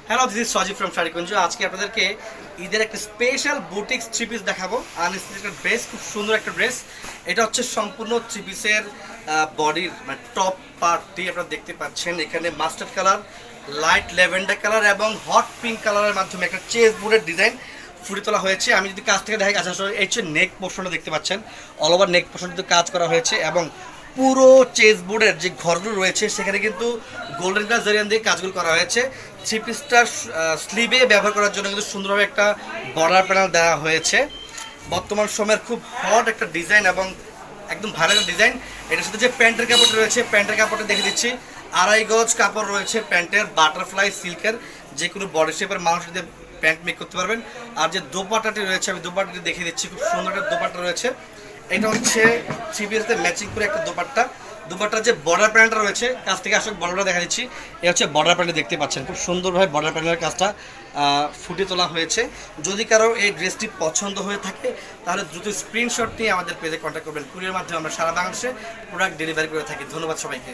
Hello, this is Sajib from Sharikunja. আজকে আপনাদেরকে ঈদের একটা স্পেশাল বুটিক্স থ্রি পিস দেখাবো। আনস্টিচ একটা ড্রেস, খুব সুন্দর একটা ড্রেস। এটা হচ্ছে সম্পূর্ণ থ্রি পিসের বডির মানে টপ পার্টটি আপনারা দেখতে পাচ্ছেন। এখানে mustard colour, light lavender colour এবং হট পিঙ্ক কালারের মাধ্যমে একটা চেস বোর্ডের ডিজাইন ফুটে তোলা হয়েছে। আমি যদি কাজ থেকে দেখাই, কাজ আসলে এই হচ্ছে নেক পোর্শনটা দেখতে পাচ্ছেন। অল ওভার নেক পোর্শন কিন্তু কাজ করা হয়েছে এবং পুরো চেস বোর্ডের যে ঘরগুলো রয়েছে সেখানে কিন্তু গোল্ডেন কালার জারিয়ান দিয়ে কাজগুলো করা হয়েছে। থ্রি পিসটার স্লিভে ব্যবহার করার জন্য কিন্তু সুন্দরভাবে একটা বর্ডার প্যানেল দেওয়া হয়েছে। বর্তমান সময়ের খুব হট একটা ডিজাইন এবং একদম ভাইরাল ডিজাইন। এটার সাথে যে প্যান্টের কাপড়টা রয়েছে, প্যান্টের কাপড়টা দেখে দিচ্ছি। 2.5 গজ কাপড় রয়েছে প্যান্টের, বাটারফ্লাই সিল্কের। যে কোনো বডি শেপের মানুষ যদি প্যান্ট মেক করতে পারবেন। আর যে দোপাট্টাটি রয়েছে, আমি দোপাট্টাটি দেখিয়ে দিচ্ছি। খুব সুন্দর একটা দোপাট্টা রয়েছে। এটা হচ্ছে থ্রি পিসতে ম্যাচিং করে একটা দোপাট্টা। দোপাট্টার যে বর্ডার প্যানেলটা রয়েছে, কাছ থেকে আসলে বর্ডারটা দেখা দিচ্ছি। এটা হচ্ছে বর্ডার প্যানেল, দেখতে পাচ্ছেন খুব সুন্দরভাবে বর্ডার প্যানেলের কাজটা ফুটিয়ে তোলা হয়েছে। যদি কারো এই ড্রেসটি পছন্দ হয়ে থাকে তাহলে দ্রুত স্ক্রিনশট নিয়ে আমাদের পেজে কন্ট্যাক্ট করবেন। কুরিয়ার মাধ্যমে আমরা সারা বাংলাদেশে প্রোডাক্ট ডেলিভারি করে থাকি। ধন্যবাদ সবাইকে।